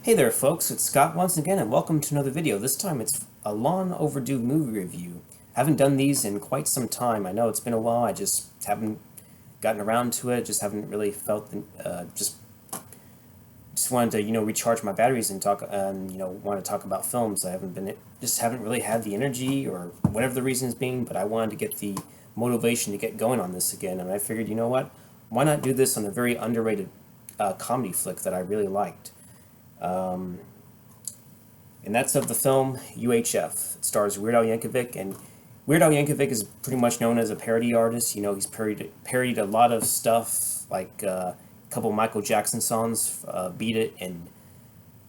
Hey there folks, it's Scott once again and welcome to another video. This time it's a long overdue movie review. Haven't done these in quite some time. I know it's been a while, I just haven't gotten around to it, just haven't really felt just wanted to, recharge my batteries and talk want to talk about films. Haven't really had the energy or whatever the reason is being, but I wanted to get the motivation to get going on this again, and I figured, you know what? Why not do this on a very underrated comedy flick that I really liked? And that's of the film UHF. It stars Weird Al Yankovic, and Weird Al Yankovic is pretty much known as a parody artist. He's parodied a lot of stuff, like a couple Michael Jackson songs, "Beat It" and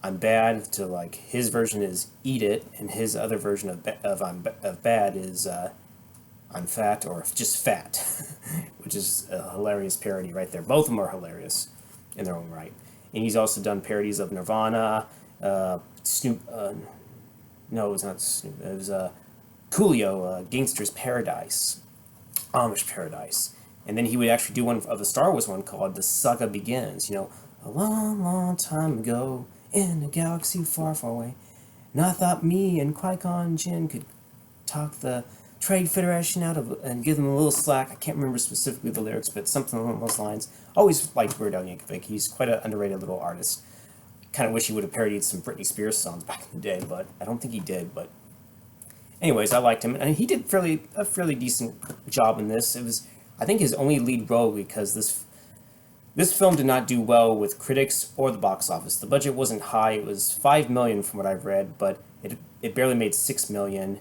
"I'm Bad." To like his version is "Eat It," and his other version of Bad is "I'm Fat" or just "Fat," which is a hilarious parody right there. Both of them are hilarious in their own right. And he's also done parodies of Nirvana, Snoop. No, it was not Snoop. It was Coolio, Gangster's Paradise, Amish Paradise, and then he would actually do one of the Star Wars one called "The Saga Begins." A long, long time ago in a galaxy far, far away, and I thought me and Qui-Gon Jinn could talk the Trade Federation out of and give them a little slack. I can't remember specifically the lyrics, but something along those lines. Always liked Weird Al Yankovic. He's quite an underrated little artist. Kind of wish he would have parodied some Britney Spears songs back in the day, but I don't think he did. But anyways, I liked him, and he did a fairly decent job in this. It was, I think, his only lead role because this film did not do well with critics or the box office. The budget wasn't high. It was $5 million from what I've read, but it barely made $6 million,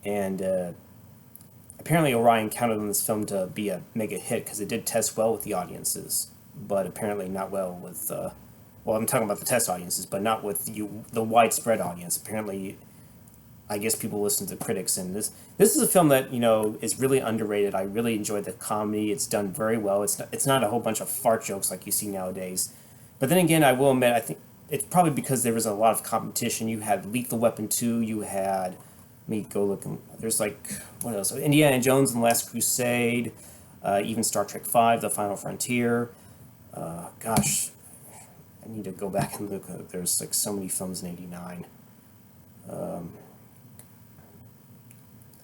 and apparently Orion counted on this film to be a mega hit because it did test well with the audiences, but apparently not well with, I'm talking about the test audiences, but not with the widespread audience. Apparently, I guess people listen to critics, and this is a film that, is really underrated. I really enjoyed the comedy. It's done very well. It's not a whole bunch of fart jokes like you see nowadays. But then again, I will admit, I think it's probably because there was a lot of competition. You had Lethal Weapon 2, you had, let me go look. There's like, what else? Indiana Jones and the Last Crusade, even Star Trek V, The Final Frontier. Gosh, I need to go back and look. There's like so many films in '89.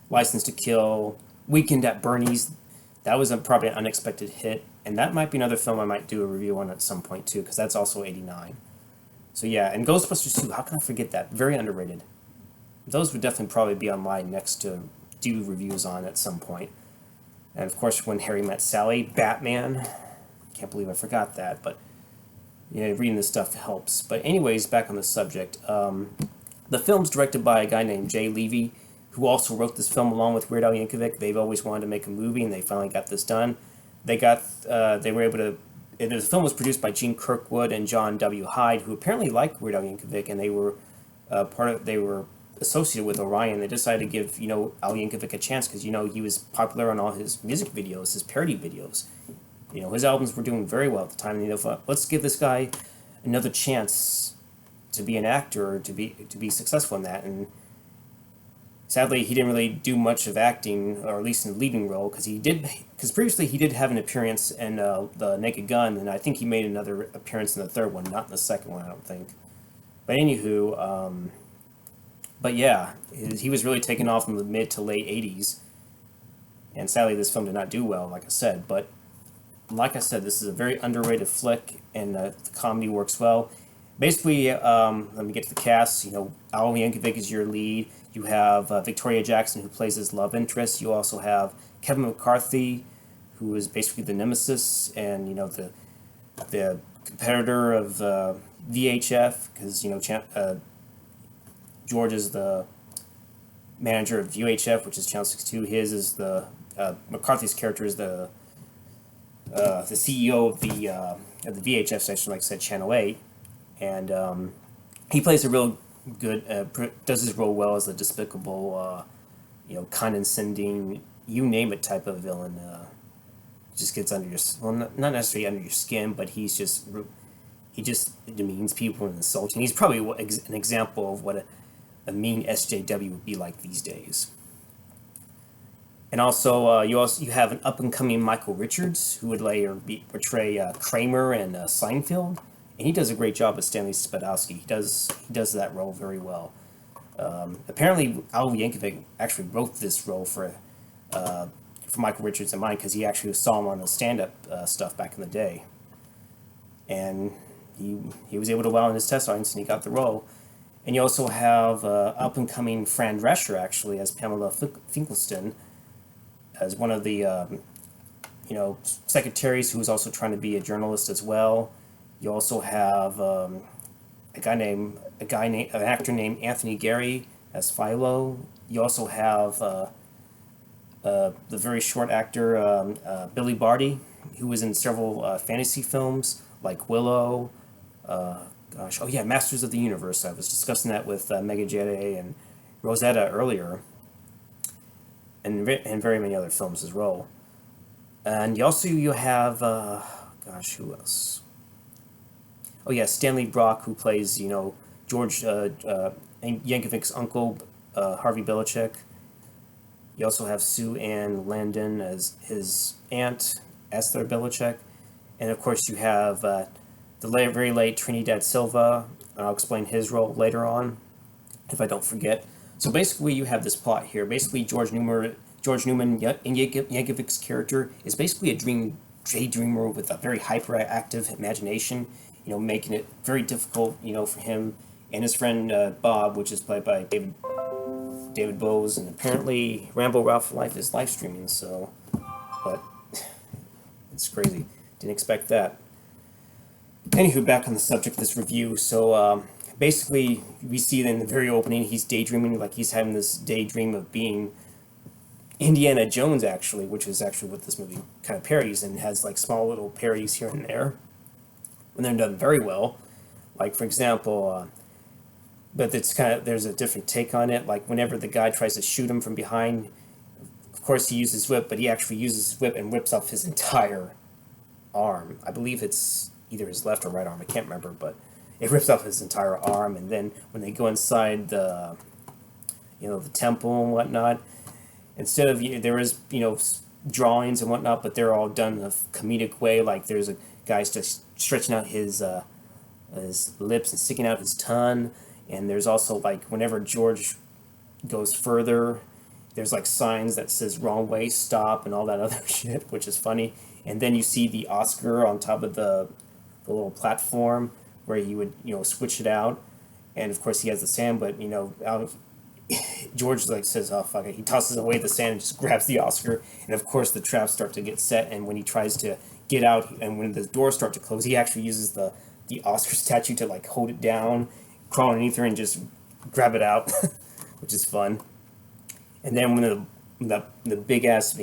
License to Kill, Weekend at Bernie's. That was probably an unexpected hit, and that might be another film I might do a review on at some point too, because that's also '89. So yeah, and Ghostbusters 2. How can I forget that? Very underrated. Those would definitely probably be on my next to do reviews on at some point. And of course, When Harry Met Sally, Batman. Can't believe I forgot that, but reading this stuff helps. But anyways, back on the subject. The film's directed by a guy named Jay Levey, who also wrote this film along with Weird Al Yankovic. They've always wanted to make a movie, and they finally got this done. They were able to. The film was produced by Gene Kirkwood and John W. Hyde, who apparently liked Weird Al Yankovic, and they were They were associated with Orion. They decided to give Al Yankovic a chance because he was popular on all his music videos, his parody videos. His albums were doing very well at the time, and thought, let's give this guy another chance to be an actor, or to be successful in that. And sadly, he didn't really do much of acting, or at least in the leading role, because previously he did have an appearance in The Naked Gun, and I think he made another appearance in the third one, not in the second one, I don't think. But anywho, but yeah, he was really taken off in the mid to late '80s, and sadly this film did not do well, like I said. But like I said, this is a very underrated flick, and the comedy works well. Basically, let me get to the cast. Al Yankovic is your lead. You have Victoria Jackson, who plays his love interest. You also have Kevin McCarthy, who is basically the nemesis, and the competitor of VHF, because George is the manager of UHF, which is Channel 62. His is McCarthy's character is the CEO of the VHF station, like I said, Channel 8, and he plays a real good, does his role well as a despicable, condescending, you name it type of villain. Just gets under not necessarily under your skin, but he just demeans people and insults. And he's probably an example of what a mean SJW would be like these days. And also, you have an up and coming Michael Richards, who would later portray Kramer and Seinfeld. and he does a great job as Stanley Spadowski. He does that role very well. Apparently, Al Yankovic actually wrote this role for Michael Richards in mind, because he actually saw him on the stand-up stuff back in the day, and he was able to wow in his test audience, and he got the role. And you also have up-and-coming Fran Drescher, actually, as Pamela Finkelstein, as one of the secretaries who is also trying to be a journalist as well. You also have an actor named Anthony Geary as Philo. You also have the very short actor Billy Barty, who was in several fantasy films like Willow. Masters of the Universe. I was discussing that with Mega Gedde and Rosetta earlier, and very many other films as well. And you have who else? Oh yeah, Stanley Brock, who plays George Yankovic's uncle, Harvey Belichick. You also have Sue Ann Landon as his aunt, Esther Belichick, and of course you have the very late Trinidad Silva. I'll explain his role later on, if I don't forget. So basically, you have this plot here. Basically, George Newman Yankovic's character is basically a daydreamer with a very hyperactive imagination. Making it very difficult, for him and his friend Bob, which is played by David Bowe, and apparently Rambo Ralph for Life is live streaming. So, but it's crazy. Didn't expect that. Anywho, back on the subject of this review. So basically, we see in the very opening, he's daydreaming, like he's having this daydream of being Indiana Jones, actually, which is actually what this movie kind of parodies, and has like small little parodies here and there, and they're done very well. Like, for example, but there's a different take on it. Like whenever the guy tries to shoot him from behind, of course he uses his whip, but he actually uses his whip and whips off his entire arm. I believe it's either his left or right arm, I can't remember, but it rips off his entire arm. And then when they go inside the temple and whatnot, instead of, there is, drawings and whatnot, but they're all done in a comedic way. Like there's a guy's just stretching out his lips and sticking out his tongue. And there's also, like, whenever George goes further, there's like signs that says wrong way, stop, and all that other shit, which is funny. And then you see the Oscar on top of the little platform where he would, switch it out. And of course he has the sand, but, George says, oh, fuck it. He tosses away the sand and just grabs the Oscar. And of course the traps start to get set. And when he tries to get out, and when the doors start to close, he actually uses the Oscar statue to like hold it down, crawl underneath her, and just grab it out, which is fun. And then when the big ass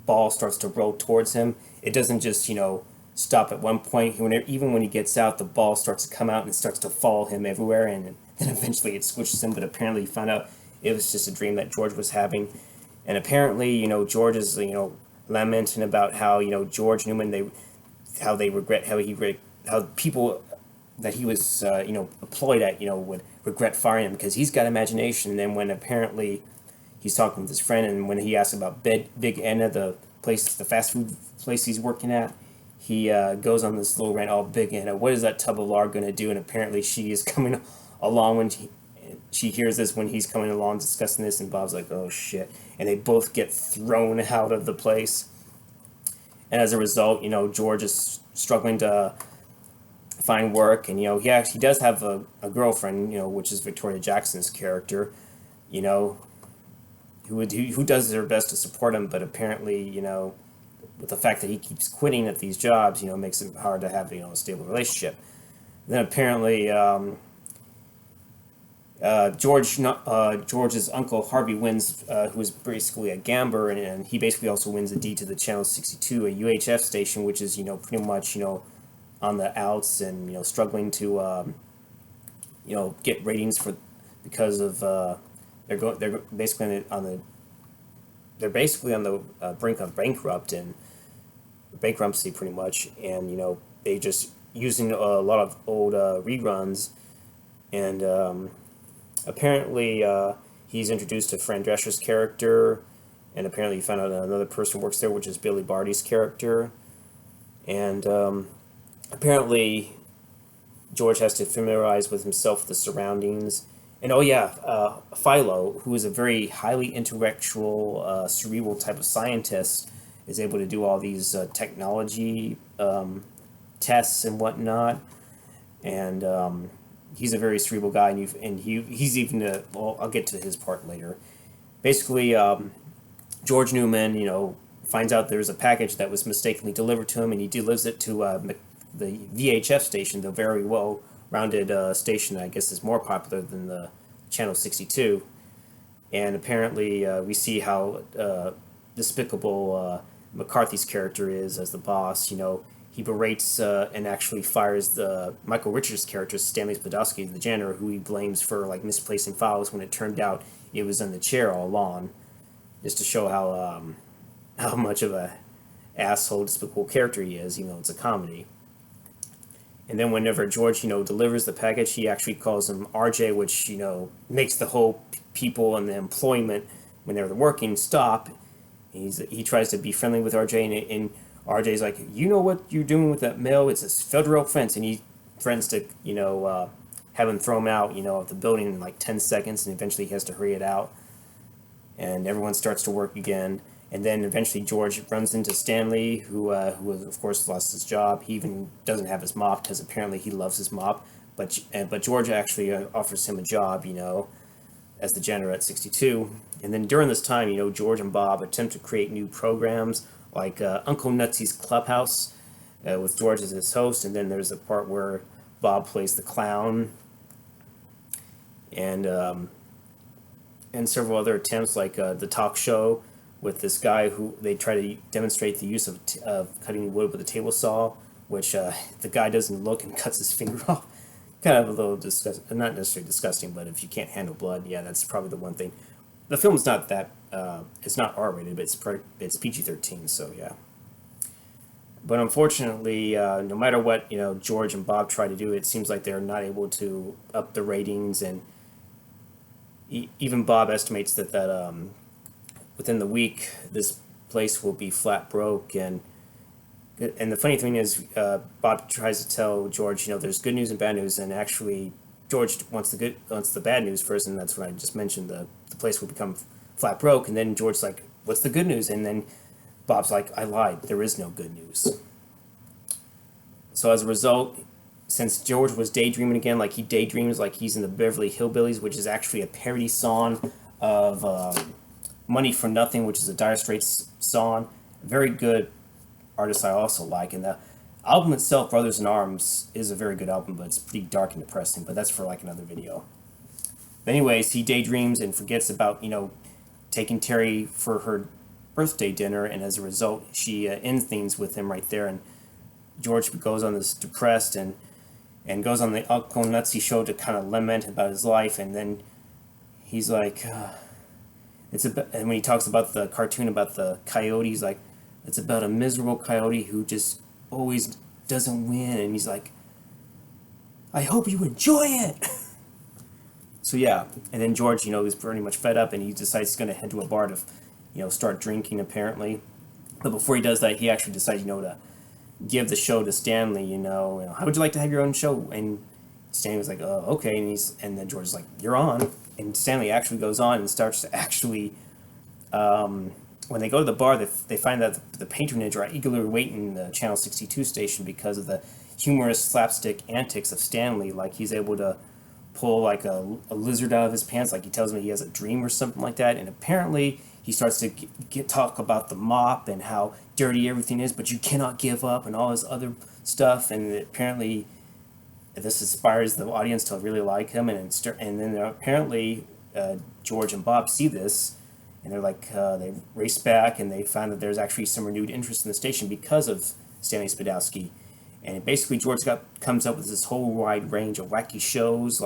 ball starts to roll towards him, it doesn't just stop at one point. Even when he gets out, the ball starts to come out and it starts to follow him everywhere, and then eventually it squishes him. But apparently he found out it was just a dream that George was having. And apparently George is lamenting about how George Newman, how people that he was employed at would regret firing him because he's got imagination. And then when apparently he's talking with his friend, and when he asks about Big Anna, the fast food place he's working at, he goes on this little rant. Oh, Big Anna, what is that tub of lard going to do? And apparently she is coming along when she hears this, when he's coming along discussing this, and Bob's like, oh shit, and they both get thrown out of the place. And as a result, George is struggling to find work, and he does have a girlfriend, which is Victoria Jackson's character, who does their best to support him, but apparently, with the fact that he keeps quitting at these jobs, makes it hard to have a stable relationship. And then apparently, George's uncle Harvey wins, who is basically a gambler, and he basically also wins a deed to the Channel 62, a UHF station, which is pretty much on the outs, and struggling to get ratings because of they're basically on the brink of bankruptcy pretty much, and they just using a lot of old reruns, and apparently he's introduced to Fran Drescher's character, and apparently he found out another person works there, which is Billy Barty's character, and apparently George has to familiarize with himself, with the surroundings. And oh yeah, Philo, who is a very highly intellectual, cerebral type of scientist, is able to do all these technology tests and whatnot. And he's a very cerebral guy, and he's even well, I'll get to his part later. Basically, George Newman, finds out there's a package that was mistakenly delivered to him, and he delivers it to the VHF station, the very well-rounded station that I guess is more popular than the Channel 62. And apparently, we see how despicable McCarthy's character is as the boss. He berates and actually fires the Michael Richards' character, Stanley Spadowski, the janitor, who he blames for misplacing files when it turned out it was in the chair all along, just to show how much of a asshole, despicable character he is. It's a comedy. And then whenever George, delivers the package, he actually calls him RJ, which, makes the whole people and the employment when they're working stop. He tries to be friendly with RJ, and RJ's like, you know what you're doing with that mail? It's a federal offense. And he threatens to, have him throw him out, of the building in 10 seconds, and eventually he has to hurry it out. And everyone starts to work again. And then eventually George runs into Stanley, who of course lost his job. He even doesn't have his mop because apparently he loves his mop. But George actually offers him a job, as the janitor at 62. And then during this time, George and Bob attempt to create new programs like Uncle Nutsy's Clubhouse with George as his host. And then there's a part where Bob plays the clown. And several other attempts like the talk show with this guy who they try to demonstrate the use of cutting wood with a table saw, which the guy doesn't look and cuts his finger off. Kind of a little disgusting, not necessarily disgusting, but if you can't handle blood, yeah, that's probably the one thing. The film's not that, it's not R-rated, but it's PG-13, so yeah. But unfortunately, no matter what, George and Bob try to do, it seems like they're not able to up the ratings, and even Bob estimates that within the week, this place will be flat broke. And the funny thing is, Bob tries to tell George, there's good news and bad news, and actually George wants the bad news first, and that's what I just mentioned. The place will become flat broke, and then George's like, "What's the good news?" And then Bob's like, "I lied. There is no good news." So as a result, since George was daydreaming again, he daydreams like he's in the Beverly Hillbillies, which is actually a parody song of Money for Nothing, which is a Dire Straits song. Very good artist I also like. And the album itself, Brothers in Arms, is a very good album, but it's pretty dark and depressing. But that's for another video. But anyways, he daydreams and forgets about, taking Terry for her birthday dinner. And as a result, she ends things with him right there. And George goes on this depressed and goes on the Uncle Nutsy show to kind of lament about his life. And then he's like... and when he talks about the cartoon about the coyote, he's like, it's about a miserable coyote who just always doesn't win. And he's like, I hope you enjoy it. So yeah, and then George, is pretty much fed up, and he decides he's going to head to a bar to, start drinking apparently. But before he does that, he actually decides, to give the show to Stanley. How would you like to have your own show? And Stanley was like, oh, okay. And then George's like, you're on. And Stanley actually goes on and starts to actually, when they go to the bar, they find that the patronage are eagerly waiting the Channel 62 station because of the humorous slapstick antics of Stanley. Like he's able to pull a lizard out of his pants, like he tells me he has a dream or something like that. And apparently he starts to talk about the mop and how dirty everything is, but you cannot give up and all this other stuff. And apparently this inspires the audience to really like him, and then apparently George and Bob see this, and they're like, they race back, and they find that there's actually some renewed interest in the station because of Stanley Spadowski. And basically George comes up with this whole wide range of wacky shows,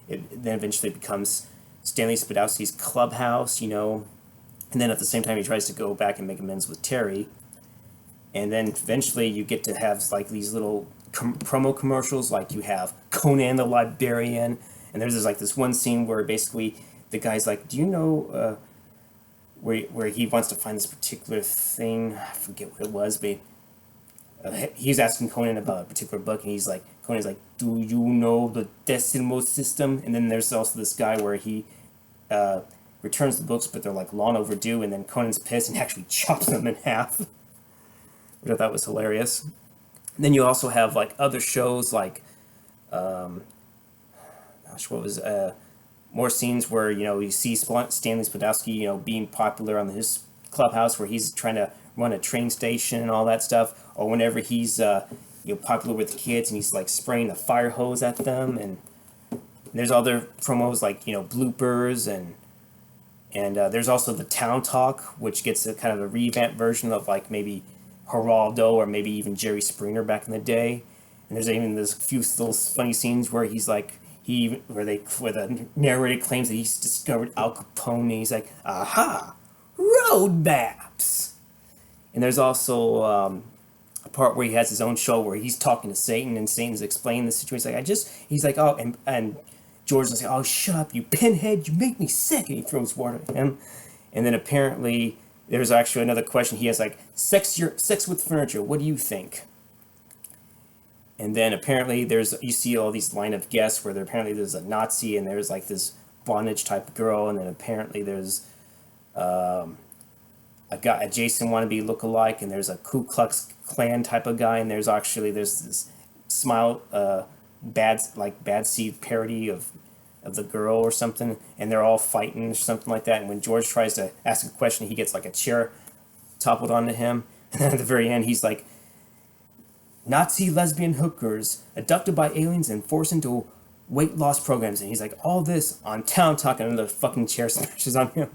it then eventually becomes Stanley Spadowski's Clubhouse, and then at the same time he tries to go back and make amends with Terry. And then eventually you get to have these little promo commercials, you have Conan the Librarian, and there's this one scene where basically the guy's like, do you know where he wants to find this particular thing? I forget what it was, but he's asking Conan about a particular book, and Conan's like, "Do you know the decimal system?" And then there's also this guy where he returns the books, but they're like long overdue, and then Conan's pissed and actually chops them in half, which I thought was hilarious. And then you also have like other shows like, what was more scenes where you see Stanley Spadowski being popular on his clubhouse where he's trying to run a train station and all that stuff, or whenever he's popular with the kids and he's like spraying a fire hose at them, and there's other promos like bloopers, and there's also the Town Talk, which gets a kind of a revamped version of like maybe Geraldo or maybe even Jerry Springer back in the day. And there's even this few little funny scenes where he's like where the narrator claims that he's discovered Al Capone. He's like, aha, road maps. And there's also a part where he has his own show where he's talking to Satan, and Satan's explaining the situation. He's like, oh, and George is like, oh, shut up, you pinhead, you make me sick, and he throws water at him. And then apparently there's actually another question. He has like, sex with furniture, what do you think? And then apparently you see all these line of guests where there's a Nazi, and there's like this bondage type girl, and then apparently there's a Jason wannabe lookalike, and there's a Ku Klux Klan type of guy, and there's this Smile bad seed parody of the girl or something, and they're all fighting or something like that. And when George tries to ask a question, he gets like a chair toppled onto him, and then at the very end he's like, Nazi lesbian hookers abducted by aliens and forced into weight loss programs, and he's like, all this on Town Talk, and another fucking chair smashes on him.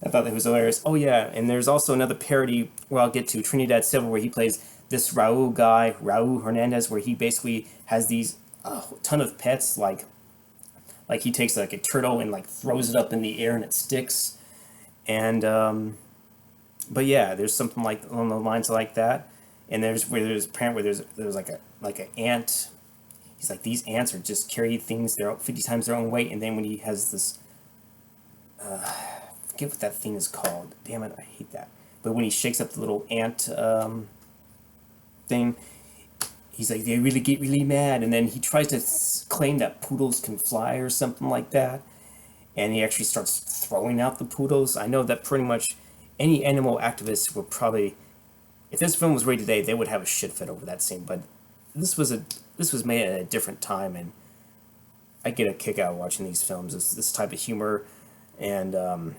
I thought that was hilarious. Oh yeah, and there's also another parody where I'll get to, Trinidad Silva, where he plays this Raul guy, Raul Hernandez, where he basically has these ton of pets, like he takes like a turtle and like throws it up in the air and it sticks, and but yeah, there's something like along the lines like that. And there's apparently there's like an ant. He's like, these ants are just carry things 50 times their own weight, and then when he has this forget what that thing is called. Damn it, I hate that. But when he shakes up the little ant thing, he's like, they really get really mad, and then he tries to claim that poodles can fly or something like that, and he actually starts throwing out the poodles. I know that pretty much any animal activist would probably, if this film was rated today, they would have a shit fit over that scene. But this was made at a different time, and I get a kick out of watching these films. This type of humor, and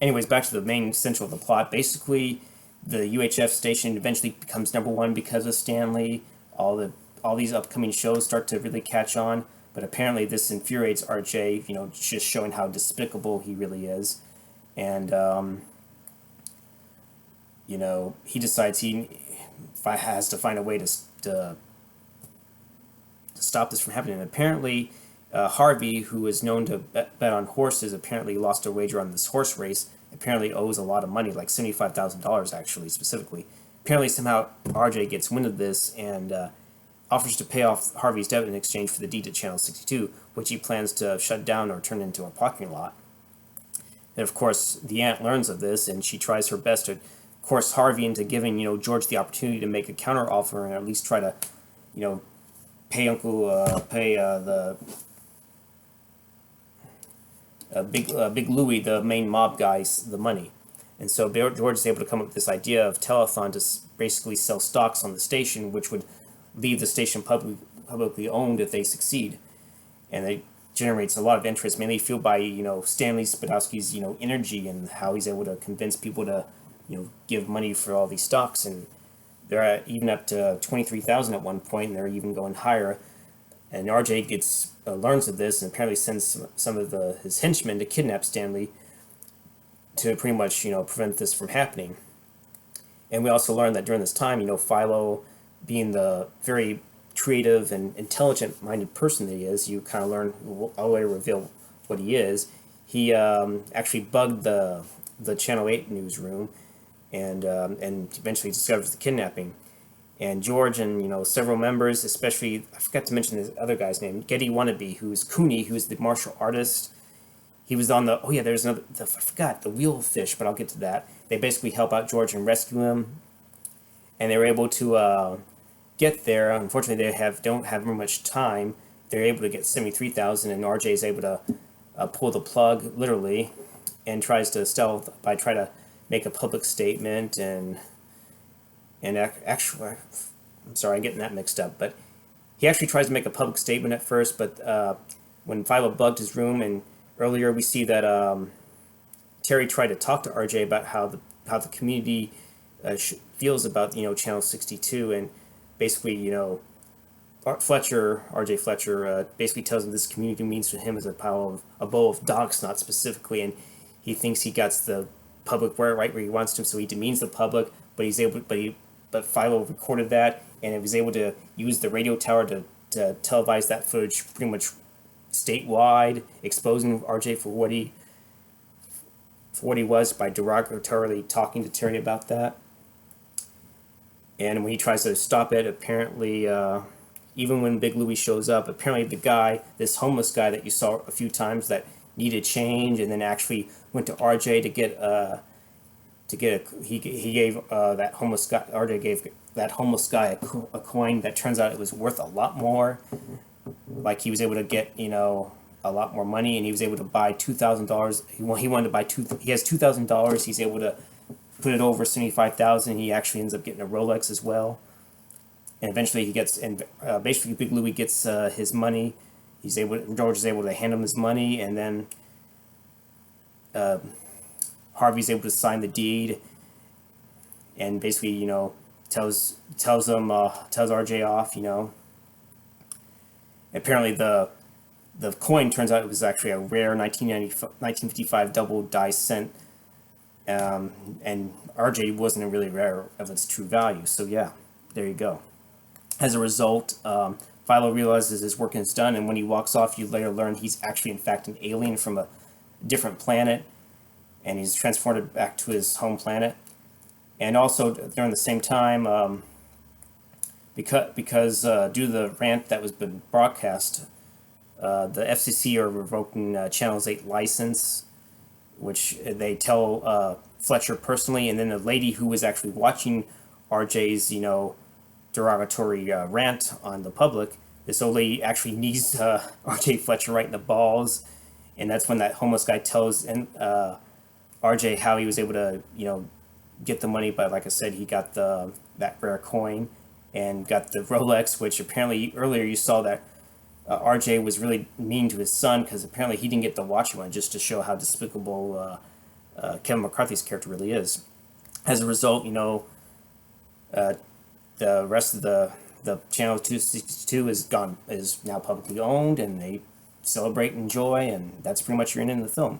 anyways, back to the main central of the plot. Basically, the UHF station eventually becomes number one because of Stanley. All these upcoming shows start to really catch on, but apparently this infuriates RJ. Just showing how despicable he really is, and he decides he has to find a way to stop this from happening. And apparently, Harvey, who is known to bet on horses, apparently lost a wager on this horse race. Apparently owes a lot of money, like $75,000 actually, specifically. Apparently somehow RJ gets wind of this and offers to pay off Harvey's debt in exchange for the deed to Channel 62, which he plans to shut down or turn into a parking lot. And of course, the aunt learns of this, and she tries her best to coerce Harvey into giving George the opportunity to make a counteroffer and at least try to pay Big Louie, the main mob guys, the money. And so George is able to come up with this idea of telethon to basically sell stocks on the station, which would leave the station publicly owned if they succeed. And it generates a lot of interest, mainly fueled by Stanley Spadowski's energy and how he's able to convince people to give money for all these stocks. And they're at even up to 23,000 at one point, and they're even going higher. And RJ learns of this and apparently sends some of his henchmen to kidnap Stanley to pretty much prevent this from happening. And we also learn that during this time, Philo, being the very creative and intelligent-minded person that he is, you kind of learn, I'll later reveal what he is. He actually bugged the Channel 8 newsroom and eventually discovers the kidnapping. And George and several members, especially, I forgot to mention this other guy's name, Gedde Watanabe, who's Cooney, who's the martial artist. He was on there's another, I forgot, the wheel fish, but I'll get to that. They basically help out George and rescue him. and they were able to get there. Unfortunately, they don't have very much time. They're able to get 73,000, and RJ is able to pull the plug literally, and try to make a public statement and actually, I'm sorry, I'm getting that mixed up, but he actually tries to make a public statement at first, but when Philo bugged his room, and earlier we see that Terry tried to talk to RJ about how the community feels about Channel 62, and basically RJ Fletcher basically tells him this community means to him as a bowl of dog snot specifically, and he thinks he got the public right where he wants to, so he demeans the public, but Philo recorded that, and it was able to use the radio tower to televise that footage pretty much statewide, exposing RJ for what he was by derogatorily talking to Terry about that. And when he tries to stop it, apparently, even when Big Louie shows up, apparently this homeless guy that you saw a few times that needed change, and then actually went to RJ he gave that homeless guy, RJ gave that homeless guy a coin that turns out it was worth a lot more. Like, he was able to get a lot more money, and he was able to buy $2,000. He wanted to buy he has $2,000. He's able to put it over 75,000. He actually ends up getting a Rolex as well. And eventually basically Big Louie gets his money. George is able to hand him his money, and then Harvey's able to sign the deed, and basically tells RJ off. Apparently the coin turns out it was actually a rare 1955 double die cent, and RJ wasn't really rare of its true value. So yeah, there you go. As a result, Philo realizes his work is done, and when he walks off, you later learn he's actually in fact an alien from a different planet, and he's transported back to his home planet. And also during the same time, because due to the rant that was been broadcast, the FCC are revoking Channel's 8 license, which they tell Fletcher personally, and then the lady who was actually watching RJ's derogatory rant on the public, this old lady actually knees RJ Fletcher right in the balls, and that's when that homeless guy tells RJ how he was able to get the money. But like I said, he got that rare coin and got the Rolex, which apparently earlier you saw that RJ was really mean to his son, because apparently he didn't get the watch one, just to show how despicable Kevin McCarthy's character really is. As a result, the rest of the Channel 262 is now publicly owned, and they celebrate and enjoy, and that's pretty much your end of the film.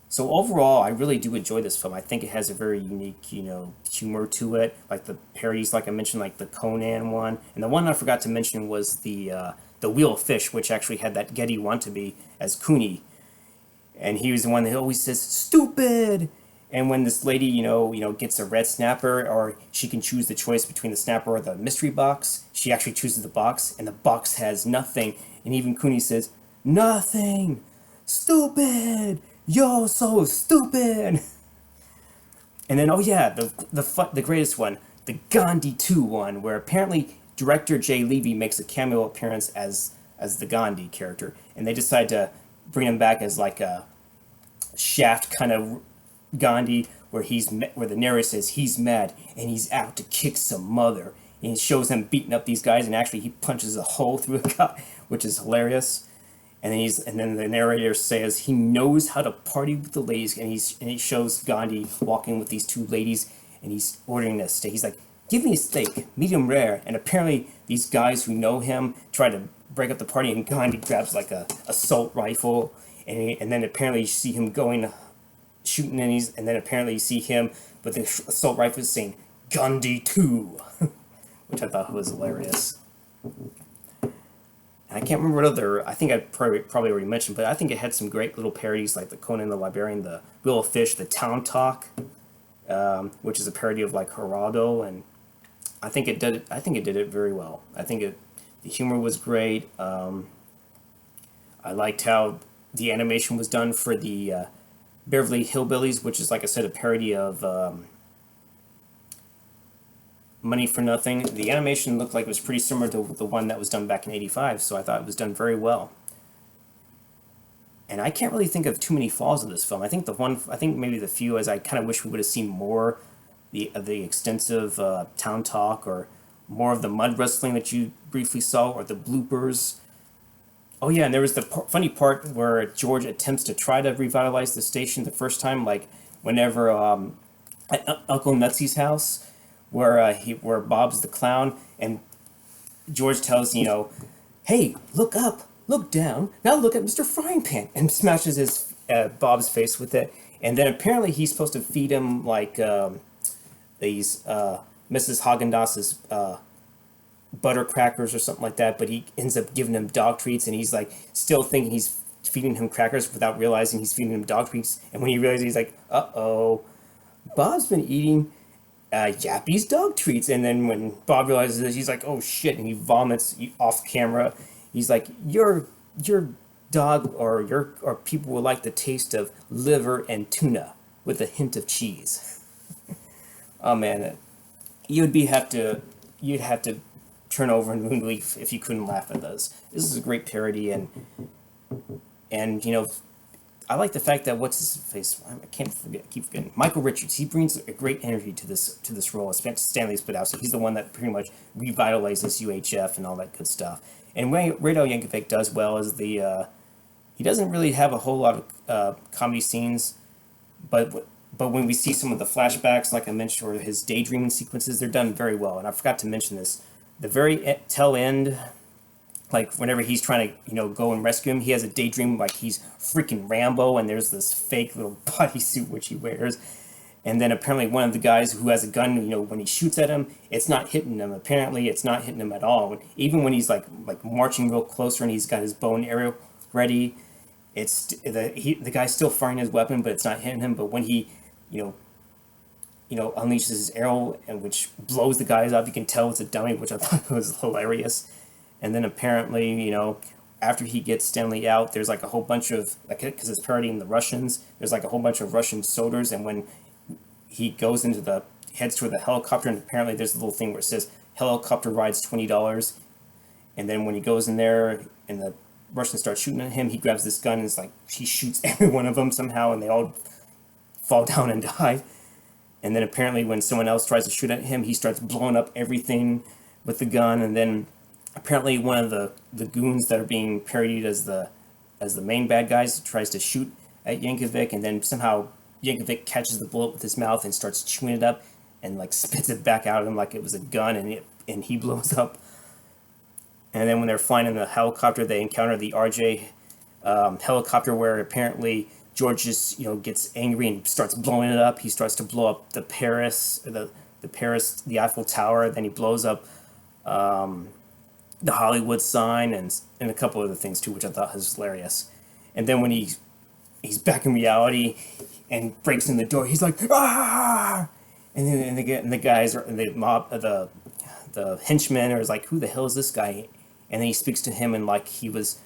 So overall, I really do enjoy this film. I think it has a very unique, humor to it, like the parodies, like I mentioned, like the Conan one, and the one I forgot to mention was the Wheel of Fish, which actually had that Gedde Watanabe as Cooney, and he was the one that always says "stupid." And when this lady, gets a red snapper, or she can choose the choice between the snapper or the mystery box, she actually chooses the box, and the box has nothing. And even Cooney says, "Nothing! Stupid! You're so stupid!" And then, the greatest one, the Gandhi 2 one, where apparently director Jay Levey makes a cameo appearance as the Gandhi character, and they decide to bring him back as like a Shaft kind of Gandhi, where the narrator says he's mad and he's out to kick some mother, and he shows him beating up these guys, and actually he punches a hole through a guy, which is hilarious. And then the narrator says he knows how to party with the ladies, and he shows Gandhi walking with these two ladies, and he's ordering a steak. He's like, "Give me a steak, medium rare." And apparently these guys who know him try to break up the party, and Gandhi grabs like a assault rifle, and then apparently you see him going shooting, and then apparently you see him with the assault rifle saying "Gandhi 2," which I thought was hilarious. I can't remember what other, I think I probably already mentioned, but I think it had some great little parodies like the Conan the Librarian, the Wheel of Fish, the Town Talk, which is a parody of like Geraldo, and I think it did it very well. I think the humor was great. I liked how the animation was done for the Beverly Hillbillies, which is, like I said, a parody of money for nothing. The animation looked like it was pretty similar to the one that was done back in '85, so I thought it was done very well. And I can't really think of too many flaws of this film. I think maybe the few is I kind of wish we would have seen more of the extensive town talk, or more of the mud wrestling that you briefly saw, or the bloopers. Oh yeah, and there was the funny part where George attempts to try to revitalize the station the first time, like whenever at Uncle Nutsy's house, where Bob's the clown, and George tells, hey, look up, look down, now look at Mr. Frying Pan, and smashes his Bob's face with it. And then apparently he's supposed to feed him like these Mrs. Haagen-Dazs's butter crackers or something like that, but he ends up giving him dog treats, and he's like still thinking he's feeding him crackers without realizing he's feeding him dog treats. And when he realizes, he's like, uh-oh, Bob's been eating Yappy's dog treats. And then when Bob realizes this, he's like, oh shit, and he vomits off camera. He's like, your dog or people will like the taste of liver and tuna with a hint of cheese. Oh man, you'd have to turn over a new leaf if you couldn't laugh at this. This is a great parody, and I like the fact that what's his face? I keep forgetting. Michael Richards. He brings a great energy to this role. Stanley's put out, so he's the one that pretty much revitalizes UHF and all that good stuff. And Weird Al Yankovic does well as he doesn't really have a whole lot of comedy scenes, but when we see some of the flashbacks, like I mentioned, or his daydreaming sequences, they're done very well. And I forgot to mention this. The very tail end, like whenever he's trying to, go and rescue him, he has a daydream like he's freaking Rambo, and there's this fake little bodysuit which he wears. And then apparently one of the guys who has a gun, when he shoots at him, it's not hitting him. Apparently it's not hitting him at all. Even when he's like marching real closer and he's got his bow and arrow ready, the guy's still firing his weapon, but it's not hitting him. But when he, unleashes his arrow, and which blows the guys up, you can tell it's a dummy, which I thought was hilarious. And then apparently, after he gets Stanley out, there's like a whole bunch of, because it's parodying the Russians, there's like a whole bunch of Russian soldiers, and when he goes heads toward the helicopter, and apparently there's a little thing where it says, helicopter rides $20, and then when he goes in there, and the Russians start shooting at him, he grabs this gun, and it's like, he shoots every one of them somehow, and they all fall down and die. And then apparently when someone else tries to shoot at him, he starts blowing up everything with the gun. And then apparently one of the goons that are being parodied as the main bad guys tries to shoot at Yankovic, and then somehow Yankovic catches the bullet with his mouth and starts chewing it up and like spits it back out at him like it was a gun, and he blows up. And then when they're flying in the helicopter, they encounter the RJ helicopter, where apparently George just gets angry and starts blowing it up. He starts to blow up the Eiffel Tower. Then he blows up the Hollywood sign and a couple other things too, which I thought was hilarious. And then when he's back in reality and breaks in the door, he's like, ah! And then the guys are the mob, the henchmen are like, who the hell is this guy? And then he speaks to him and like he was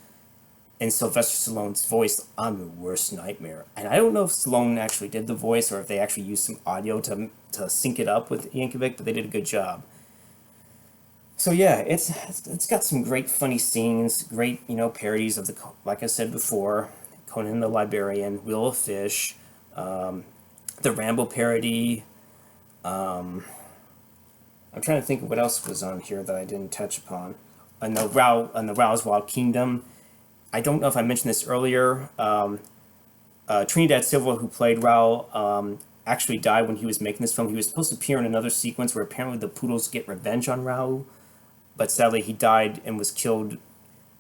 in Sylvester Stallone's voice, I'm your worst nightmare. And I don't know if Stallone actually did the voice or if they actually used some audio to sync it up with Yankovic, but they did a good job. So yeah, it's got some great funny scenes, great parodies of like I said before, Conan the Librarian, Wheel of Fish, the Rambo parody. I'm trying to think of what else was on here that I didn't touch upon. On the Rao's Wild Kingdom. I don't know if I mentioned this earlier. Trinidad Silva, who played Raoul, actually died when he was making this film. He was supposed to appear in another sequence where apparently the poodles get revenge on Raoul, but sadly he died and was killed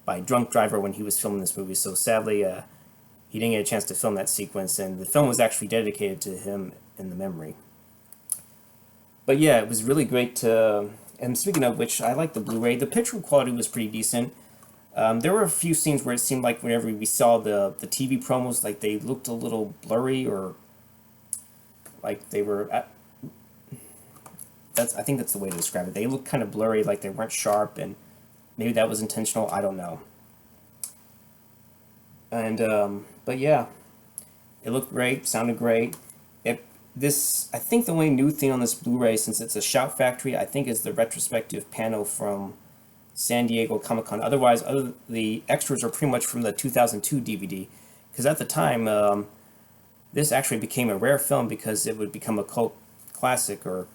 by a drunk driver when he was filming this movie. So sadly, he didn't get a chance to film that sequence, and the film was actually dedicated to him in the memory. But yeah, it was really great to. And speaking of which, I like the Blu-ray. The picture quality was pretty decent. There were a few scenes where it seemed like whenever we saw the TV promos, like they looked a little blurry, or like they were I think that's the way to describe it. They looked kind of blurry, like they weren't sharp, and maybe that was intentional, I don't know. And but yeah, it looked great, sounded great. This, I think the only new thing on this Blu-ray, since it's a Shout Factory, I think is the retrospective panel from San Diego Comic-Con. Otherwise, the extras are pretty much from the 2002 DVD. Because at the time, this actually became a rare film because it would become a cult classic, or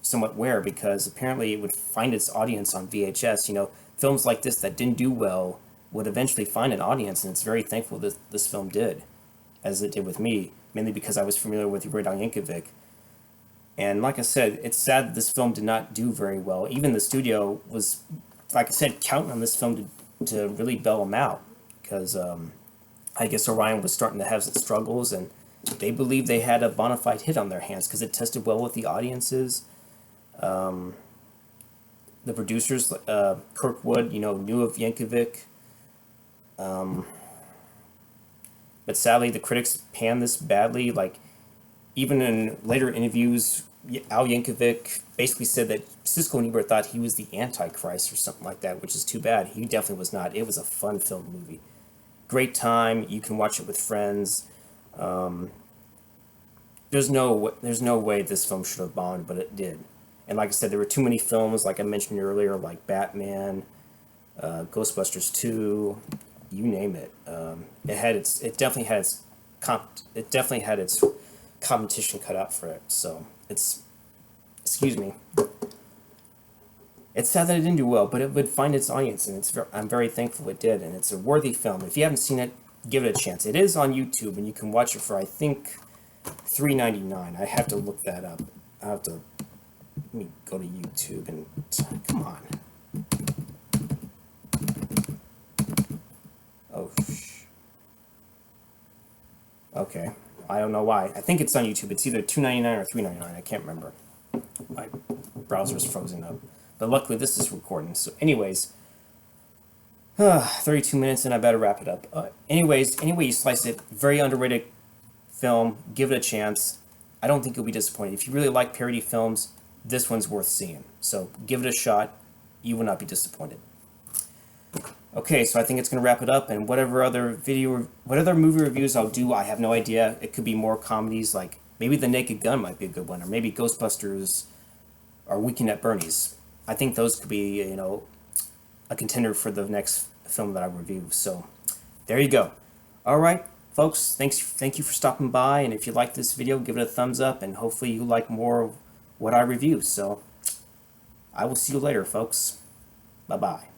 somewhat rare, because apparently it would find its audience on VHS. You know, films like this that didn't do well would eventually find an audience, and it's very thankful that this film did, as it did with me, mainly because I was familiar with Weird Al Yankovic. And like I said, it's sad that this film did not do very well. Even the studio was, like I said, counting on this film to really bail them out, because I guess Orion was starting to have some struggles, and they believed they had a bona fide hit on their hands because it tested well with the audiences. The producers, Kirkwood, you know, knew of Yankovic. But sadly, the critics panned this badly. Like, even in later interviews, Al Yankovic basically said that Siskel and Ebert thought he was the Antichrist or something like that, which is too bad. He definitely was not. It was a fun film movie. Great time. You can watch it with friends. There's no way this film should have bombed, but it did. And like I said, there were too many films, like I mentioned earlier, like Batman, Ghostbusters 2, you name it. It definitely had its competition cut out for it. So excuse me. It's sad that it didn't do well, but it would find its audience, and I'm very thankful it did. And it's a worthy film. If you haven't seen it, give it a chance. It is on YouTube, and you can watch it for, I think, $3.99. I have to look that up. Let me go to YouTube and come on. Oh, okay. I don't know why. I think it's on YouTube. It's either $2.99 or $3.99. I can't remember. My browser's frozen up. But luckily, this is recording. So, anyways, 32 minutes, and I better wrap it up. Anyways, any way you slice it, very underrated film. Give it a chance. I don't think you'll be disappointed. If you really like parody films, this one's worth seeing. So, give it a shot. You will not be disappointed. Okay, so I think it's going to wrap it up, and whatever other movie reviews I'll do, I have no idea. It could be more comedies, like maybe The Naked Gun might be a good one, or maybe Ghostbusters or Weekend at Bernie's. I think those could be, you know, a contender for the next film that I review. So, there you go. All right, folks, thank you for stopping by, and if you like this video, give it a thumbs up, and hopefully you like more of what I review. So, I will see you later, folks. Bye-bye.